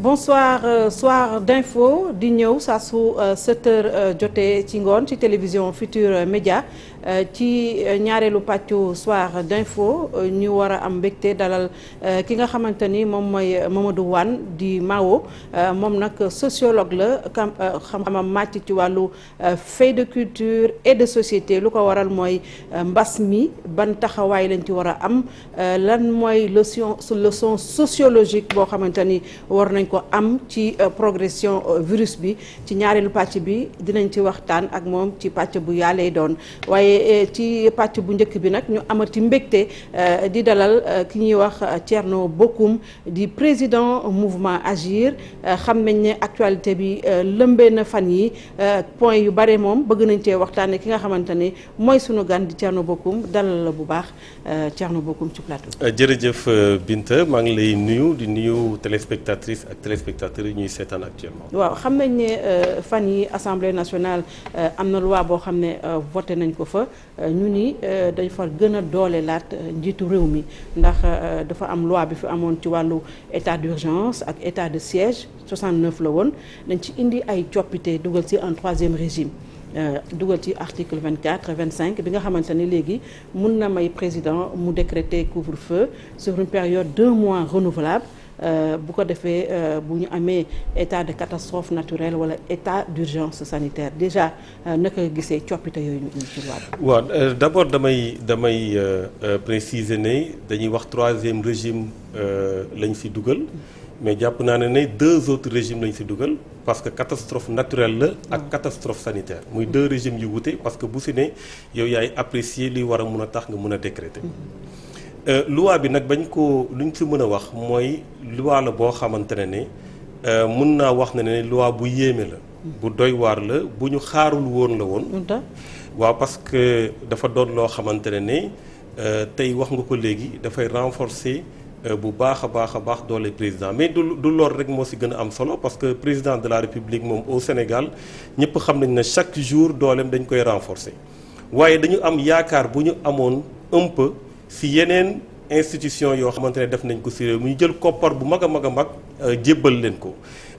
bonsoir soir d'info di ñëw saa su 7h jotee ci ngoon ci télévision Futur Média ci ñaareelu pàccu soir d'info ñu war a am mbégte dalal ki nga xamante ni moom mooy Mamadou Wane di Mao moom nag sociologue la xam-xamam màcc ci wàllu fait de culture et de société lu ko waral mooy mbas mi ban taxawaay lañ ci war a am lan mooy leçon sociologique boo xamante ni war nañ ko am ci progression virus bi ci ñaareelu pàcc bi dinañ ci waxtaan ak moom ci pàcc bu yàllee doon waaye ci pàcc bu njëkk bi nag ñu amati mbégte di dalal ki ñuy wax Thierno Bocoum di président mouvement Agir xam nañ ne actualité bi lëmbee na fan yi point yu bare moom bëgg nañ cee waxtaane ki nga xamante ni mooy sunu gan di Thierno Bocoum dalal la bu baax Thierno Bocoum ci plateau. jërëjëf Binta maa ngi lay nuyu di nuyu téléspectatrices ak téléspectateurs yi ñuy seetaan actuellement. waaw xam nañ ne fan yi assemblée nationale am na loi boo xam ne voté nañ ko fa ñu ni dañ fa gën a doole laat njiitu réew mi ndax dafa am loi bi fi amoon ci wàllu état d'urgence ak état de siège 69 la woon dañ ci indi ay coppite dugal ci un troisième régime. dugal ci article 24 25 bi nga xamante ni léegi mun na may président mu décréter couvre-feu sur une période 2 mois renouvelable bu ko defee bu ñu amee état de catastrophe naturelle wala état d'urgence sanitaire déjà naka gisee coppite yooyu ñu indi ci loi bi. waaw d'abord damay préciser ne dañuy wax troisième régime lañ fi dugal. mais jàpp naa ne 2 autres régimes lañ ci dugal parce que catastrophe naturelle la ak catastrophe sanitaire muy 2 régimes yu wute parce que bu ci ne yow yaay apprécier li war a mun a tax nga mun a décréter. loi bi nag bañ ko luñ ci mën a wax mooy loi la boo xamante ne mun naa wax ne loi bu yéeme la. bu doy waar la bu ñu xaarul woon la woon. waaw parce que dafa doon loo xamante ne tey wax nga ko léegi dafay renforcer. bu baax a baax doole président mais du loolu rek moo ci gën a am solo parce que président de la république moom au Sénégal ñëpp xam nañ ne chaque jour dooleem dañ koy renforcer waaye dañu am yaakaar bu ñu amoon un peu ci yeneen institution yoo xamante ne def nañ ko ci réew mi ñu jël koppar bu mag a mag jébbal leen ko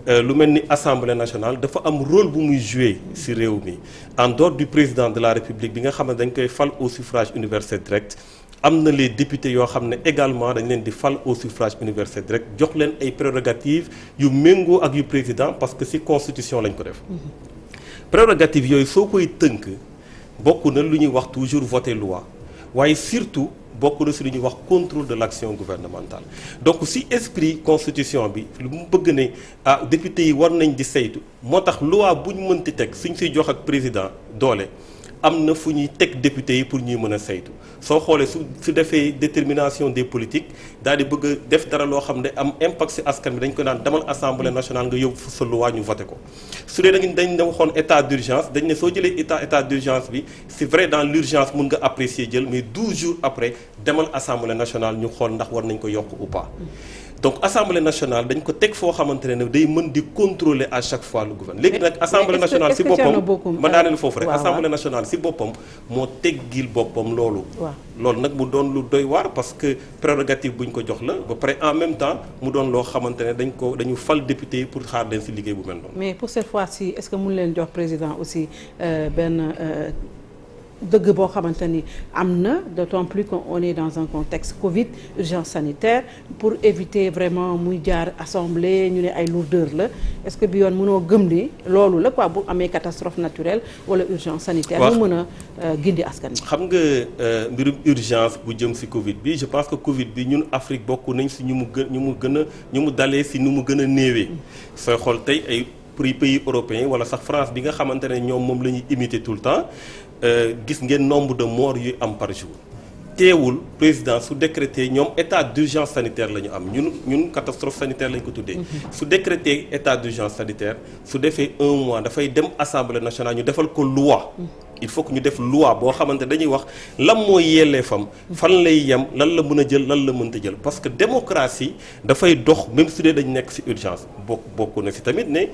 lu mel ni assemblée nationale dafa am rôle bu muy jouer ci réew mi en dehors du président de la république bi nga xam ne dañ koy fal au suffrage universel direct. am na les députés yoo xam ne également dañ leen di fal au suffrage universel direct jox leen ay prérogatives yu méngoo ak yu président parce que ci constitution lañ ko def. prérogatives yooyu soo koy tënk bokk na lu ñuy wax toujours voter loi waaye surtout bokk na ci lu ñuy wax contrôle de l'action gouvernementale donc ci esprit constitution bi lu mu bëgg ne députés yi war nañ di saytu moo tax loi bu ñu mënti teg suñ ciy jox ak président doole. am na fu ñuy teg député yi pour ñuy mën a saytu soo xoolee su defee détermination des politiques daal di bëgg a def dara loo xam ne am impact ci askan bi dañ ko naan demal assemblée nationale nga yóbbu sa loi ñu voté ko su dee dañ waxoon état d'urgence dañ ne soo jëlee état d'urgence bi c'est vrai dans l'urgence mun nga apprécier jël mais 12 jours après demal assemblée nationale ñu xool ndax war nañ ko yokk ou pas donc assemblée nationale dañ ko teg foo xamante ne day mën di contrôler à chaque fois le gouvernement léegi nag assemblée nationale ci boppam ma daaneel foofu rek assemblée nationale ci boppam moo teggil boppam loolu loolu nag mu doon lu doy waar parce que prérogative bu ñu ko jox la ba pare en même temps mu doon loo xamante ne dañu fal député yi pour xaar leen ci liggéey bu mel noonu. mais pour cette fois-ci est-ce que mun leen jox président aussi benn dëgg boo xamante ni am na d'autant plus qu'on est dans un contexte Covid urgence sanitaire pour éviter vraiment muy jaar assemblée ñu ne ay lourdeur la est-ce que bi yoon mënoo gëm ni loolu la quoi bu amee catastrophe naturelle wala urgence sanitaire ñu mën a gindi askan bi. xam nga mbirum urgence bu jëm ci Covid bi je pense que Covid bi ñun Afrique bokk nañ ci ñu mu dalee ci nu mu gën a néewee sooy xool tey ay pays européens wala sax France bi nga xamante ne ñoom moom la ñuy imiter tout le temps gis ngeen nombre de morts yuy am par jour teewul président su décrété ñoom état d'urgence sanitaire la ñu am ñun catastrophe sanitaire lañ ko tuddee. su décrété état d'urgence sanitaire su defee 1 mois dafay dem assemblée nationale ñu defal ko loi. il faut que ñu def loi boo xamante dañuy wax lan mooy yelleefam fan lay yem lan la mën a jël lan la mënta jël parce que démocratie dafay dox même su dee dañ nekk ci urgence bokk na ci tamit ne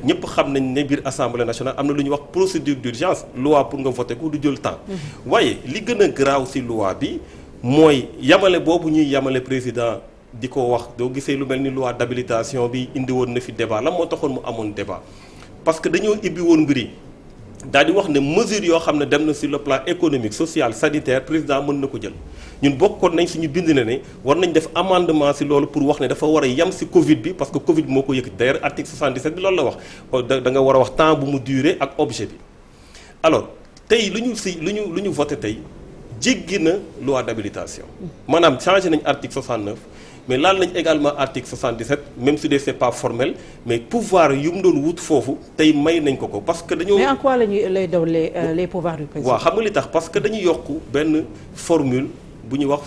ñëpp xam nañ ne biir assemblée nationale am na lu ñuy wax procédure d'urgence loi pour nga voter ko du jël temps waaye li gën a garaaw ci loi bi mooy yamale boobu ñuy yamale président di ko wax doo gisee lu mel ni loi d'habilitation bi indi woon na fi débat la moo taxoon mu amoon débat parce que dañoo ibbi woon mbir yi daal di wax ne mesure yoo xam ne dem na sur le plan économique social sanitaire président mën na ko jël ñun bokkoon nañ suñu bind ne war nañ def amendement si loolu pour wax ne dafa war a yem si Covid bi parce que Covid bi moo ko yëkkati d'ailleurs article 77 bi loolu la wax da nga war a wax temps bu mu durer ak objet bi alors tey lu ñu voté tey jéggi na loi d'habilitation maanaam changé nañ article 69 mais laal nañ également article 77 même si c'est pas formel mais pouvoir yu mu doon wut foofu tey may nañ ko parce que dañoo. mais en quoi lay daw les pouvoirs du président. waaw xam nga li tax parce que dañuy yokk benn formule bu ñuy wax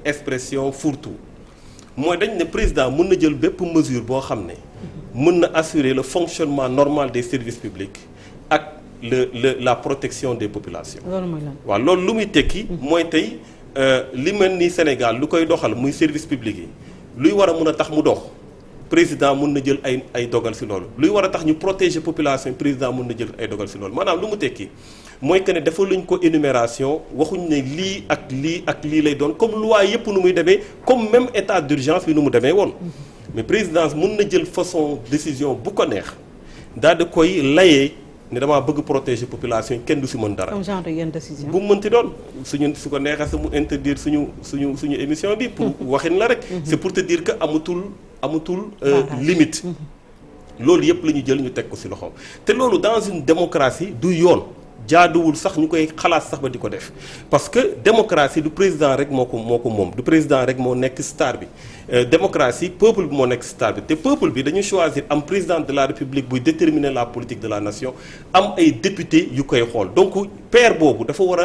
expression fourre-tout mooy dañ ne président mën na jël bépp mesure boo xam ne mën na assurer le fonctionnement normal des services publics ak la protection des populations. loolu mooy lan. waaw loolu lu muy tekki. mooy tey. li mel ni Sénégal lu koy doxal muy service public yi luy war a mën a tax mu dox président mun na jël ay dogal ci loolu luy war a tax ñu protéger population président mun na jël ay dogal ci loolu maanaam lu mu tekki mooy que ne dafa luñ ko énumération waxuñ ne lii ak lii ak lii lay doon comme loi yépp nu muy demee comme même état d'urgence bi nu mu demee woon mais présidence mun na jël façon décision bu ko neex daal di koy layee ne damaa bëgg protéger population yi kenn du ci mën dara. comme genre yenn décision. bu mu mënti doon su ko neexee sa mu interdire suñu émission bi. pour waxin la rek. c'est pour te dire que amatul limite. loolu yëpp la ñu jël ñu teg ko ci loxoom te loolu dans une démocratie du yoon jaaduwul sax ñu koy xalaat sax ba di ko def parce que démocratie du président rek moo ko moom du président rek moo nekk star bi. démocratie peuple bi moo nekk star bi te peuple bi dañu choisir am président de la république buy déterminer la politique de la nation am ay député yu koy xool donc paire boobu dafa war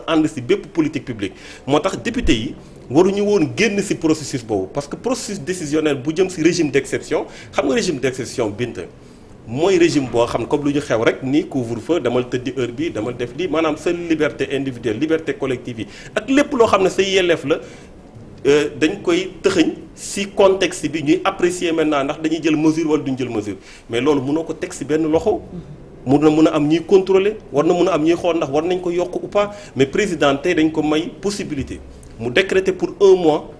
a ànd ci bépp politique publique moo tax député yi waruñu woon génn ci processus boobu parce que processus décisionnel bu jëm ci régime d'exception xam nga régime d'exception bint mooy régime boo xam comme lu ñu xew rek ni couvre-feu damal tëddi heure bi damal def lii maanaam sa liberté individuelle liberté collective yi ak lépp loo xam ne sa yelleef la dañ koy tëxëñ ci contexte bi ñuy apprécier maintenant ndax dañuy jël mesure wala duñ jël mesure mais loolu mënoo ko teg ci benn loxo mun a am ñuy contrôler war na mun a am ñuy xool ndax war nañ ko yokk ou pas mais président tey dañ ko may possibilité mu décréter pour 1 mois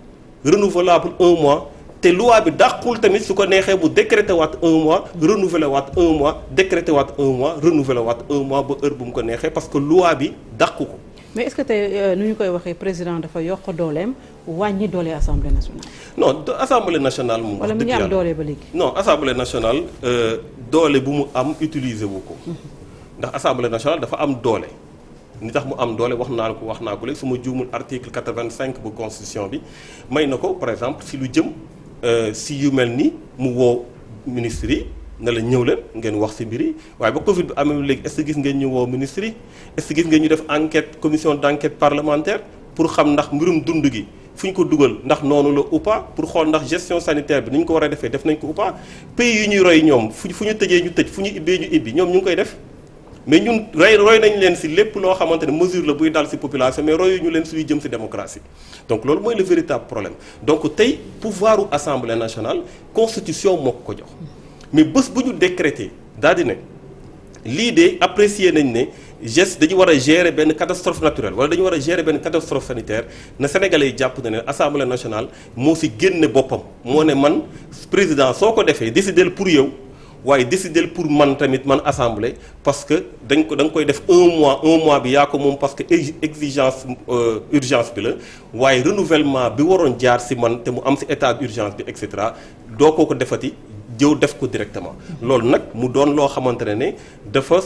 renouvelable 1 mois te loi bi dàqul tamit su ko neexee mu décréter waat 1 mois renouveler waat 1 mois décréter waat 1 mois renouveler waat 1 mois ba heure bu mu ko neexee parce que loi bi dàqu ko. mais est-ce que tey nu ñu koy waxee président dafa yokk dooleem wàññi doole assemblée nationale. non assemblée nationale moom. wala mu ngi am doole ba léegi. non assemblée nationale doole bu mu am utiliser wu ko. ndax assemblée nationale dafa am doole. ni tax mu am doole wax naa ko léegi su ma juumul article 85 bu constitution bi may na ko par exemple si lu jëm si yu mel ni mu woo ministres yi ne la ñëw leen ngeen wax ci mbir yi waaye ba Covid bi amee léegi est-ce que gis ngeen ñu woo ministres yi est-ce que gis ngeen ñu def enquête commission d'enquête parlementaire pour xam ndax mbirum dund gi fu ñu ko dugal ndax noonu la ou pas pour xool ndax gestion sanitaire bi ni ñu ko war a defee def nañ ko ou pas pays yu ñuy roy ñoom fu ñu tëjee ñu tëj fu ñu ibbee ñu ibbi ñoom ñu ngi koy def mais ñun roy nañ leen ci lépp loo xamante ne mesure la buy dal ci population mais royu ñu leen suy jëm ci démocratie donc loolu mooy le véritable problème donc tey pouvoir u assemblée nationale constitution moo ko jox mais bés bu ñu décréter daal di ne lii de apprécier nañ ne geste dañu war a gérer benn catastrophe naturelle wala dañu war a gérer benn catastrophe sanitaire na Sénégalais yi jàpp na ne assemblée nationale moo ci génne boppam moo ne man président soo ko defee décider pour yow waaye décider pour man tamit man assemblée parce que da nga koy def 1 mois bi yaa ko moom parce que exigence urgence bi la waaye renouvellement bi waroon jaar ci man te mu am ci état d'urgence bi et cetera doo ko defati jëw def ko directement loolu nag mu doon loo xamante ne dafa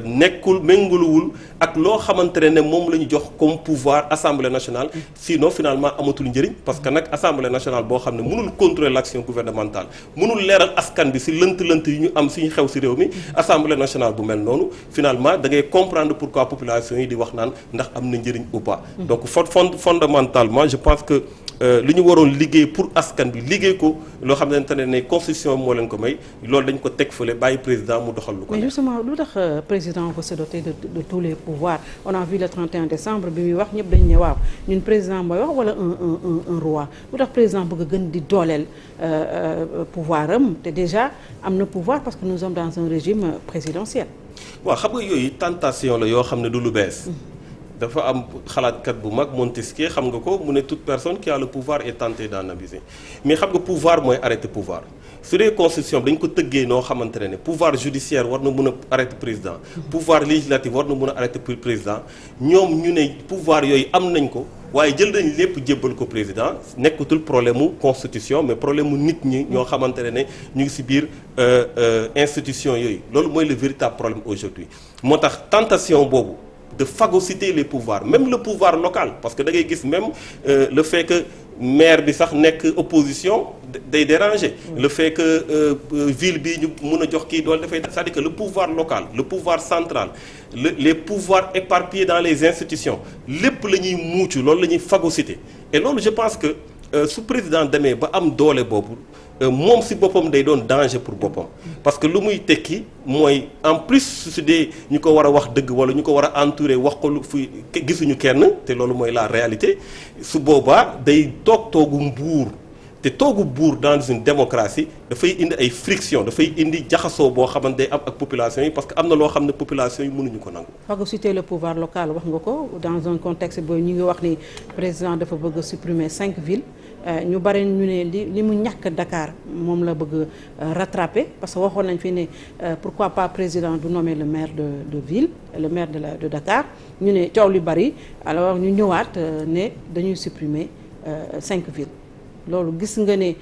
nekkul méngaluwul ak loo xamante ne moom la ñu jox comme pouvoir assemblée nationale sinon finalement amatul njëriñ parce que nag assemblée nationale boo xam ne mënul contrôler l'action gouvernementale mënul leeral askan bi ci lënt-lënt yi ñu am suñu xew ci réew mi assemblée nationale bu mel noonu finalement da ngay comprendre pourquoi population yi di wax naan ndax am na njëriñ ou pas donc fondamentalement je pense que li ñu waroon liggéey pour askan bi liggéey ko loo xamante ne constitution moo leen ko may loolu dañ ko teg fële bàyyi président mu doxal lu ko. mais justement lu tax président veut se doter de tous les pouvoirs on a vu le 31 décembre bi muy wax ñëpp dañu ne waaw ñun président mooy wax wala un roi lu tax président bëgg a gën di dooleel pouvoir am te déjà am na pouvoir parce que nous sommes dans un régime présidentiel. waaw xam nga yooyu tentation la yoo xam ne du lu bees. dafa am xalaatkat bu mag Montesquieu xam nga ko mu ne toute personne qui a le pouvoir est tentée d'en abuser mais xam nga pouvoir mooy arrêter pouvoir su dee constitution dañ ko tëggee noo xamante ne pouvoir judiciaire war na mën a arrêter président pouvoir législatif war na mën a arrêter président ñoom ñu ne pouvoir yooyu am nañ ko waaye jël nañ lépp jébbal ko président nekkatul problème mu constitution mais problème mu nit ñi ñoo xamante ne ñu ngi ci biir institution yooyu loolu mooy le véritable problème aujourd'hui moo tax tentation boobu de phagocyter les pouvoirs même le pouvoir local parce que da ngay gis même le fait que maire bi sax nekk opposition day déranger le fait que ville bi ñu mun a jox kii doole dafay c'est-à-dire que le pouvoir local le pouvoir central les pouvoirs éparpillés dans les institutions lépp la ñuy muucu loolu la ñuy phagocyter et loolu je pense que su président demee ba am doole boobu moom ci boppam day doon danger pour boppam parce que lu muy tekki mooy en plus su dee ñu ko war a wax dëgg walla ñu ko war a entourer wax ko lu fi gisuñu kenn te loolu mooy la réalité su boobaa day toogu mbuur te toogu buur dans une démocratie dafay indi ay friction dafay indi jaxasoo boo xamante day am ak population yi parce que am na loo xam ne population yi mënuñu ko nangu. phagocyter le pouvoir local wax nga ko dans un contexte boobu ñu ngi wax ni président dafa bëgg a supprimer 5 villes ñu bari ñu ne li mu ñàkk Dakar moom la bëgg rattraper parce que waxoon nañ fi ne pourquoi pas président du nommer le maire de ville le maire de Dakar ñu ne coow li bari alors ñu ñëwaat ne dañuy supprimer 5 villes. loolu gis nga ne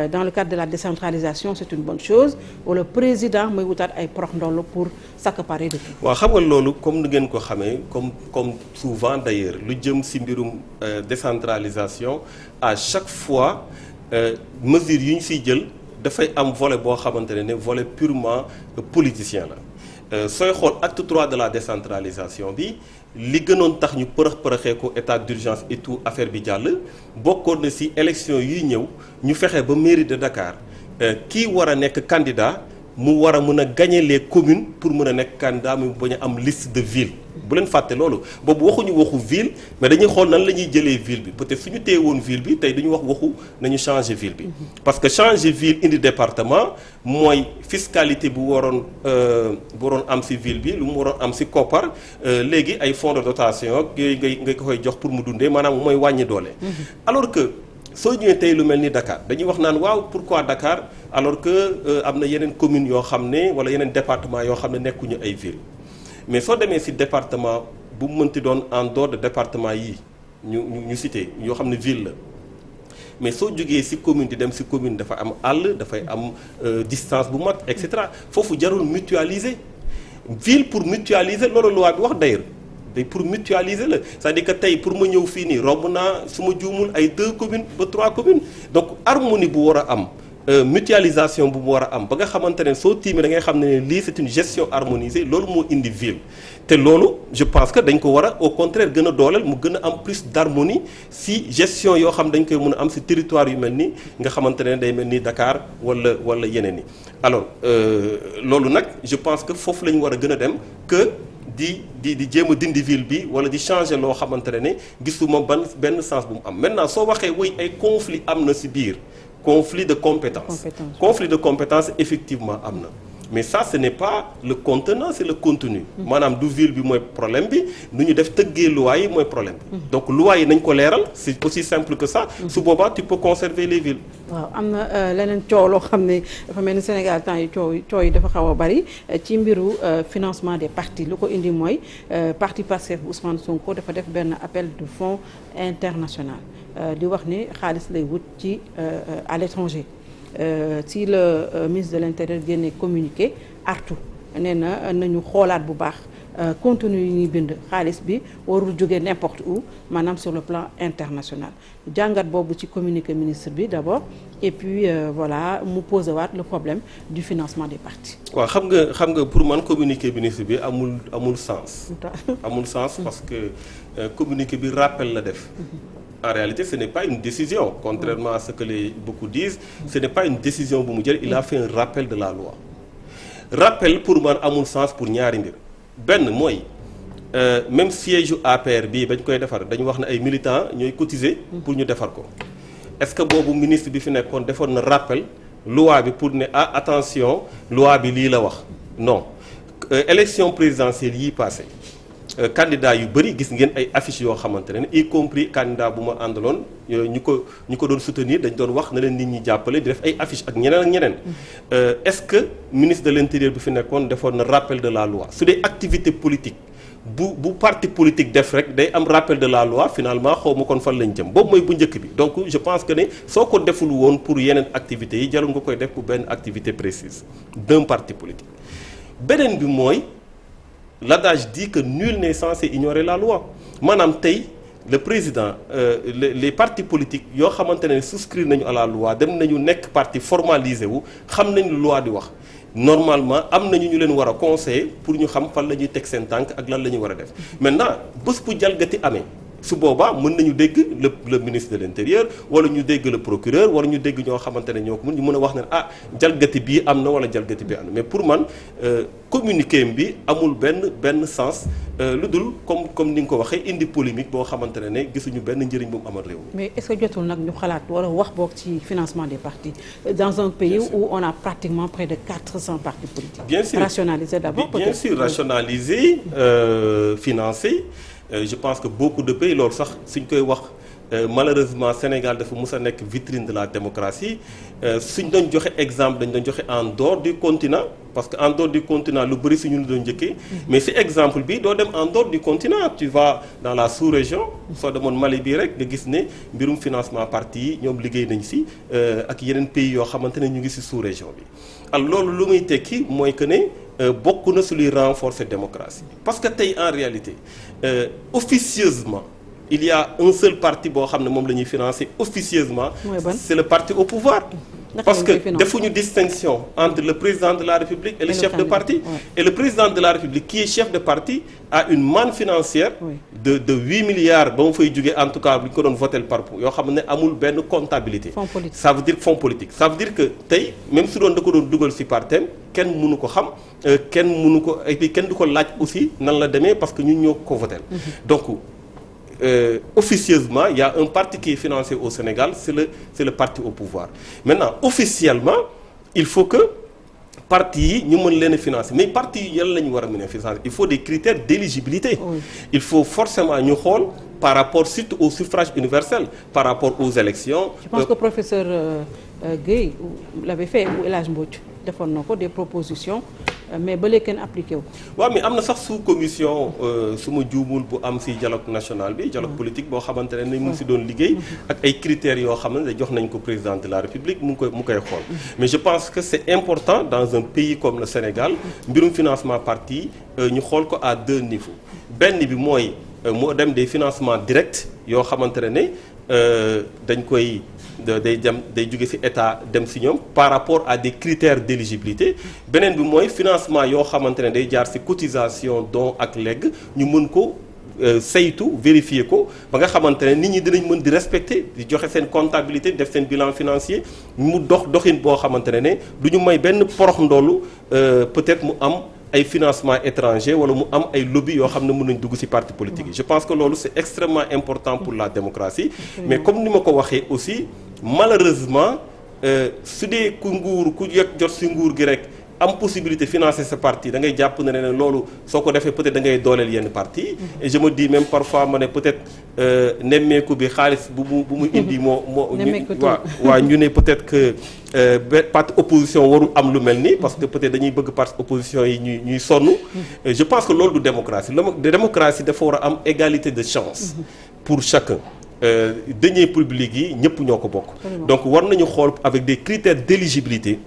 dans le cadre de la décentralisation c'est une bonne chose wala président mooy wutaat ay prox ndoll pour s'accaparer de tout. waaw xam nga loolu comme ni ngeen ko xamee comme souvent d'ailleurs lu jëm ci mbirum décentralisation à chaque fois mesures yu ñu ciy jël dafay am volet boo xamante ne volet purement politicien la sooy xool acte 3 de la décentralisation bi. li gënoon tax ñu përëxee ko état d'urgence et tout affaire bi jàll bokkoon na ci élection yuy ñëw ñu fexe ba mairie de Dakar kii war a nekk candidat mu war a mën a gagner les communes pour mën a nekk candidat mu bañ a am liste de ville bu leen fàtte loolu boobu waxuñu waxu ville mais dañuy xool nan la ñuy jëlee ville bi peut-être suñu téye woon ville bi tey dañu wax waxu nañu changer ville bi parce que changer ville indi département mooy fiscalité bu waroon am ci ville bi lu mu waroon am ci koppar léegi ay fonds de dotation ak yooyu ngay koy jox pour mu dundee maanaam mooy wàññi doole alors que soo ñëwee tey lu mel ni Dakar dañuy wax naan waaw pourquoi Dakar alors que am na yeneen communes yoo xam ne wala yeneen département yoo xam ne nekkuñu ay ville mais soo demee ci département bu mu mënti doon en dehors de département yi ñu cité yoo xam ne ville la mais soo jógee ci commune di dem ci commune dafa am àll dafay am distance bu mag et cetera foofu jarul mutualiser ville pour mutualiser loolu loi bi wax d'ailleurs day pour mutualiser la c'est-à-dire que tey pour ma ñëw fii nii romb naa su ma juumul ay 2 communes ba 3 communes donc harmonie bu war a am mutualisation bu mu war a am ba nga xamante ne soo tiimee da ngay xam ne lii c'est une gestion harmonisée loolu moo indi ville te loolu je pense que dañ ko war a au contraire gën a dooleel mu gën a am plus d'harmonie si gestion yoo xam dañ koy mën a am si territoire yu mel ni nga xamante ne day mel ni Dakar wala yeneen yi alors loolu nag je pense que foofu la ñu war a gën a dem que di jéem a dindi ville bi wala di changer loo xamante ne gisuma benn sens bu mu am maintenant soo waxee woy ay conflit am na si biir conflit de compétence effectivement am na mais ça ce n'est pas le contenant c'est le contenu maanaam du ville bi mooy problème bi nu ñu def tëggee loi yi mooy problème bi donc loi yi nañ ko leeral c'est aussi simple que ça su boobaa tu peux conserver les villes waaw am na leneen coow loo xam ne dafa mel ni Sénégal temps yi coow yi dafa xaw a bari ci mbiru financement des partis lu ko indi mooy parti Pastef Ousmane Sonko dafa def benn appel de fonds international di wax ni xaalis lay wut ci à l'étranger si le ministre de l'Intérieur génne communiqué artu nee na nañu xoolaat bu baax contenu yi ñuy bind xaalis bi warul jóge n'importe où maanaam sur le plan international jàngat boobu ci communiqué ministre bi d'abord et puis voilà mu posé waat le problème du financement des partis. waaw xam nga pour man communiqué ministre bi amul sens. amul sens parce que communiqué bi rappel la def. En réalité, ce n'est pas une décision, contrairement à ce que beaucoup disent. Ce n'est pas une décision bu mu jël, il a fait un rappel de la loi. Rappel pour man amul sens pour ñaari mbir benn mooy même siège u APR bii bañ koy defar dañu wax ne ay militants ñooy cotiser pour ñu defar ko. Est-ce que boobu ministre bi fi nekkoon defoon na rappel loi bi pour ne attention loi bi lii la wax non élection présidentielle yii passé candidat yu bëri gis ngeen ay affiches yoo xamante ne y compris candidat bu ma àndaloon ñu ko doon soutenir dañ doon wax na leen nit ñi jàppale di def ay affiches ak ñeneen ak ñeneen. Est-ce que ministre de l'intérieur bi fi nekkoon defoon na rappel de la loi su dee activité politique bu parti politique def rek day am rappel de la loi finalement xaw ma kon fan lañ jëm boobu mooy bu njëkk bi donc je pense que ne soo ko deful woon pour yeneen activités yi jarul nga koy def pour benn activité précise d'un parti politique. beneen bi mooy l'adage dit que nul n'est censé ignorer la loi maanaam tey le président les partis politiques yoo xamante ne souscrire nañu à la loi dem nañu nekk parti formalisé wu xam nañu lu loi di wax normalement am nañu ñu leen war a conseiller pour ñu xam fan la ñuy teg seen tànk ak lan la ñuy war a def maintenant bés bu jalgati amee su boobaa mën nañu dégg le ministre de l'intérieur wala ñu dégg le procureur wala ñu dégg ñoo xamante ne ñoo ko mën ñu mën a wax ne jalgati bii am na wala jalgati bii am na mais pour man communiqué bi amul benn sens lu dul comme ni nga ko waxee indi polémique boo xamante ne gisuñu benn njëriñ bu mu amal réew mi. mais est-ce que jotul nag ñu xalaat wala wax boog ci financement des partis dans un pays où on a pratiquement près de 400 partis politiques. Bien sûr rationaliser d'abord peut-être. Bien sûr rationaliser financer. Je pense que beaucoup de pays loolu sax suñ koy wax malheureusement Sénégal dafa mus a nekk vitrine de la démocratie suñ doon joxe exemple dañ doon joxe en dehors du continent parce que en dehors du continent lu bëri suñu doon njëkkee mais si exemple bi doo dem en dehors du continent tu vas dans la sous-région soo demoon Mali bii rek nga gis ne mbirum financement parti yi ñoom liggéey nañ si ak yeneen pays yoo xamante ne ñu ngi si sous-région bi alors loolu lu muy tekki mooy que ne bokk na su luy renforcer démocratie parce que tey en réalité officieusement il y a un seul parti boo xam ne moom la ñuy financer officieusement c'est le parti au pouvoir parce que defuñu distinction entre le président de la République et le chef de parti et le président de la République qui est chef de parti a une manne financière de 8 milliards ba mu fay jógee en tout cas bu ñu ko doon voter par yoo xam ne amul benn comptabilité ça veut dire fonds politique ça veut dire que tey même su doon da ko doon dugal ci partem kenn mënu ko xam kenn mënu ko et puis kenn du ko laaj aussi nan la demee parce que ñun ñoo ko voter donc officieusement il y a un parti qui est financé au Sénégal c'est le parti au pouvoir maintenant officiellement il faut que parti yi ñu mën leen a financer mais parti yi yàlla la ñu war a mën a financer il faut des critères d'éligibilité il faut forcément ñu xool par rapport surtout au suffrage universel par rapport aux élections je pense que professeur Guèye l'avait fait ou El Hadj Mbodj defoon na ko des propositions mais ba léegi kenn appliqué wu. waaw mais am na sax sous commission su ma juumul bu am ci dialogue national bi dialogue politique boo xamante ne mu ngi ci doon liggéey ak ay critères yoo xam ne jox nañ ko président de la République mu koy xool mais je pense que c'est important dans un pays comme le Sénégal mbirum financement parti ñu xool ko à 2 niveaux benn bi mooy moo dem des financements directs yoo xamante ne dañ koy day jóge ci état dem ci ñoom par rapport à des critères d'éligibilité beneen bi mooy financement yoo xamante ne day jaar ci cotisation don ak legs ñu mën ko saytu vérifier ko ba nga xamante ne nit ñi dinañ mën di respecter di joxe seen comptabilité def seen bilan financier mu doxin boo xamante ne du ñu may benn porox ndoolu peut-être mu am ay financement étranger wala mu am ay lobby yoo xam ne mën nañ dugg ci parti politique yi je pense que loolu c'est extrêmement important pour la démocratie mais comme ni ma ko waxee aussi malheureusement su dee ku jot ci nguur gi rek am possibilité financer sa parti da ngay jàpp ne loolu soo ko defee peut-être da ngay dooleel yenn parti et je me dis même parfois ma ne peut-être nemmeeku bi xaalis bu mu indi moo waa ñu ne peut-être que parti opposition warul am lu mel nii parce que peut-être dañuy bëgg parti opposition yi ñuy sonn je pense que loolu du démocratie démocratie dafa war a am égalité de chance pour chacun deniers publics yi ñëpp ñoo ko bokk donc war nañu xool avec des critères d'éligibilité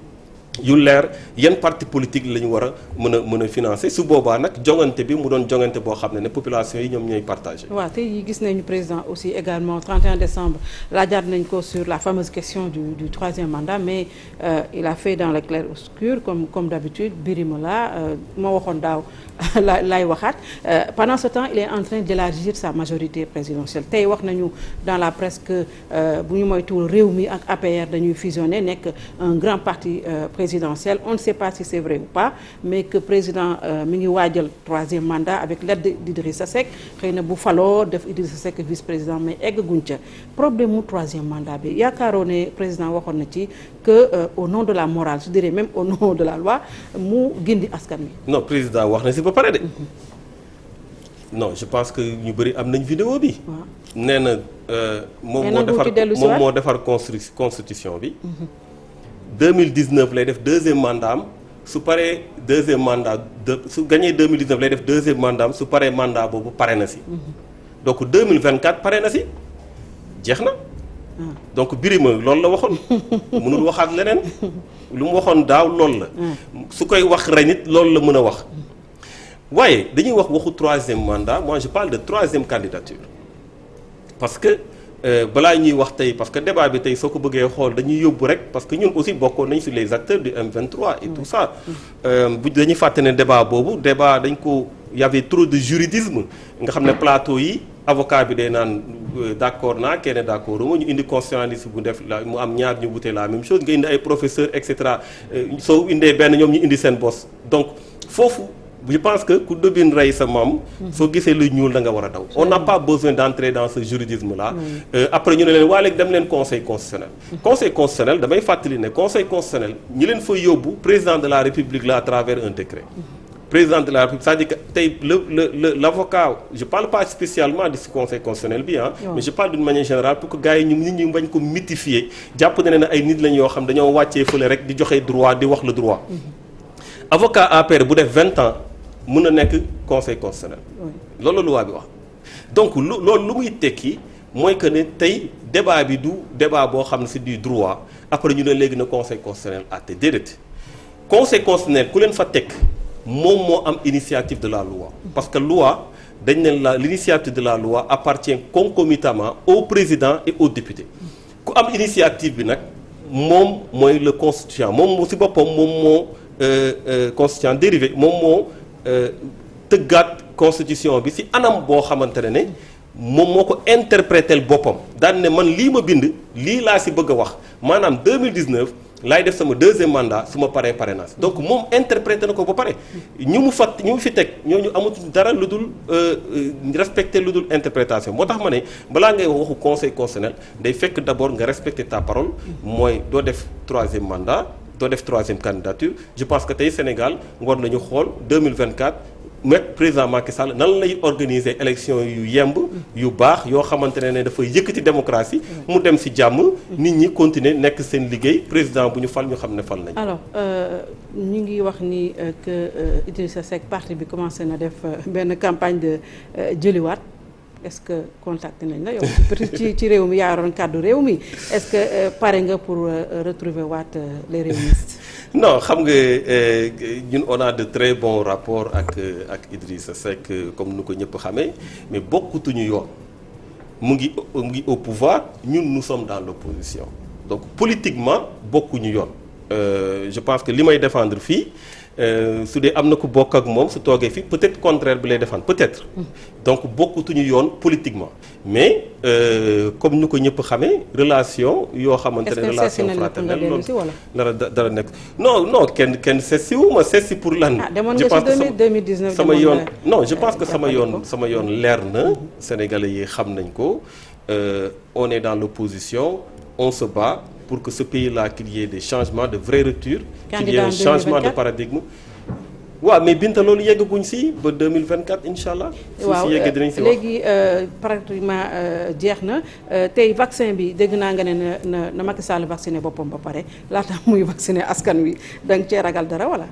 yu leer yan parti politique la ñu war a mën a financer su boobaa nag jongante bi mu doon jongante boo xam ne population yi ñoom ñooy partagé. waaw tey yi gis nañu président aussi également 31 décembre laajaat nañ ko sur la fameuse question du troisième mandat mais il a fait dans le clair-obscur comme d'habitude Birima la moo waxoon daaw laay waxaat pendant ce temps il est en train d'élargir sa majorité présidentielle tey wax nañu dans la presse que bu ñu moytuwul Rewmi ak APR dañuy fusionner nekk un grand parti présidentiel on ne sait pas si c'est vrai ou pas mais que président mi ngi waajal troisième mandat avec l'aide d'Idrissa Seck xëy na bu faloo def Idrissa Seck vice-président mais eggaguñ ca problème mu troisième mandat bi yaakaaroo ne président waxoon na ci que au nom de la morale je dirais même au nom de la loi mu gindi askan wi. non président wax na si ba pare de. non je pense que ñu bëri am nañ vidéo bi. waaw nee na moom moo defar constitution bi. 2019 lay def deuxième mandat am su paree deuxième mandat su gagné 2019 lay def deuxième mandat am su paree mandat boobu pare na si. donc 2024 pare na si jeex na. donc Birima loolu la waxoon mënul waxaat leneen lu mu waxoon daaw loolu la. su koy wax ren it loolu la mën a wax. waaye dañuy waxu troisième mandat moi je parle de troisième candidature parce que balaa ñuy wax tey parce que débat bi tey soo ko bëggee xool dañuy yóbbu rek parce que ñun aussi bokkoon nañ sur les acteurs du M23 et tout ça bu dañuy fàtte ne débat boobu débat dañ ko y avait trop de juridisme nga xam ne plateau yi avocat bi day naan d'accord naa kenn d'accord uma ñu indi constitutionnaliste bu def la mu am ñaar ñu wutee la même chose nga indi ay professeurs et cetera soo indee benn ñoom ñu indi seen bos donc foofu je pense que ku dobin rey sa maam soo gisee lu ñuul da nga war a daw on n'a pas besoin d'entrer dans ce juridisme là après ñu ne leen waa léegi dem leen conseil constitutionnel conseil constitutionnel damay fàttali ne conseil constitutionnel ñi leen fa yóbbu président de la république la à travers un décret président de la république c'est-à-dire que tey l'avocat je parle pas spécialement du conseil constitutionnel bi mais je parle d'une manière générale pour que gars yi nit ñi bañ ko mythifier jàpp na ne ay nit lañ yoo xam dañoo wàccee fële rek di joxe droit di wax le droit avocat APR bu def 20 ans mën na nekk conseil constitutionnel loolu la loi bi wax donc loolu lu muy tekki mooy que ne tey débat bi du débat boo xam ne c'est du droit après ñu ne léegi na conseil constitutionnel àtte déedéet conseil constitutionnel ku leen fa teg moom moo am initiative de la loi parce que loi dañ ne l'initiative de la loi appartient concomitamment au président et aux députés ku am initiative bi nag moom mooy le constituant moom ci boppam moom moo constituant dérivé moom moo tëggaat constitution bi ci anam boo xamante ne moom moo ko interpréter boppam daan ne man lii ma bind lii laa ci bëgg a wax maanaam 2019 laay def sama deuxième mandat su ma paree parrainage donc moom interpréter na ko ba pare ñu mu fi teg ñooñu amatuñ dara lu dul respecter lu dul interprétation moo tax ma ne balaa ngay waxu conseil constitutionnel day fekk d'abord nga respecter ta parole mooy doo def troisième mandat doo def troisième candidature je pense que tey Sénégal war nañu xool 2024 président Macky Sall nan lay organiser élection yu yemb yu baax yoo xamante ne dafay yëkkati démocratie mu dem ci jàmm nit ñi continuer nekk seen liggéey président bu ñu fal ñu xam ne fal nañ. alors ñu ngi wax ni que Idrissa Seck parti bi commencé na def benn campagne de jëliwaat est-ce que contacté nañ la yow peut-être ci réew mi yaa yoroon kàddu réew mi est-ce que pare nga pour retrouver waat les réunistes. non xam nga ñun on a de très bons rapports ak Idrissa Seck comme nu ko ñëpp xamee mais bokkutuñu yoon mu ngi au pouvoir ñun nous sommes dans l'opposition donc politiquement bokkuñu yoon je pense que li may défendre fii su dee am na ku bokk ak moom su toogee fii peut-être contraire bi lay défendre peut-être donc bokkutuñu yoon politiquement mais comme ñu ko ñëpp xamee relation yoo xamante ne relation fraternelle loolu dara nekk non kenn sessi wu ma sessi pour lan je pense que 2019 sama yoon non je pense que sama yoon leer na sénégalais yi xam nañ ko on est dans l'opposition on se bat pour que ce pays-là qu'il y ait des changements de vraie rupture qu'il y ait un changement de paradigme waaw mais Binta loolu yeggaguñ si ba 2024 incha allah. waaw si yeggee dinañ si wax léegi pratiquement jeex na tey vaccin bi dégg naa nga ne na Macky Sall vacciné boppam ba pare laata muy vacciné askan wi da nga cee ragal dara wala.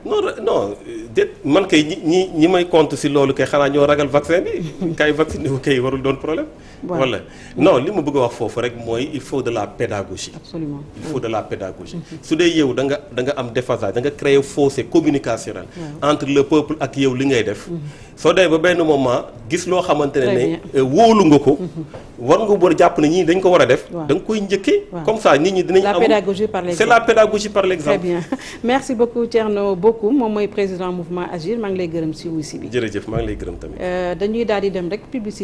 non déet man kay ñi may compte si loolu kay xanaa ñoo ragal vaccin bi kay vacciné wu kay warul doon problème. wala non li ma bëgg a wax foofu rek mooy il faut de la pédagogie. absolument il faut de la pédagogie. su dee yow da nga am déphasage da nga créer fossé communicationnel. entre le peuple ak yow li ngay def. soo demee ba benn moment gis loo xamante ne wóolu nga ko. war nga war jàpp ne ñii dañ ko war a def. da nga koy njëkkee. comme ça nit ñi dinañ am la pédagogie par l'exemple. c'est la pédagogie par l'exemple. très bien merci beaucoup Thierno Bocoum moom mooy président mouvement Agir maa ngi lay gërëm si wuy si bi. jërëjëf maa ngi lay gërëm tamit. dañuy daal di dem rek publicité.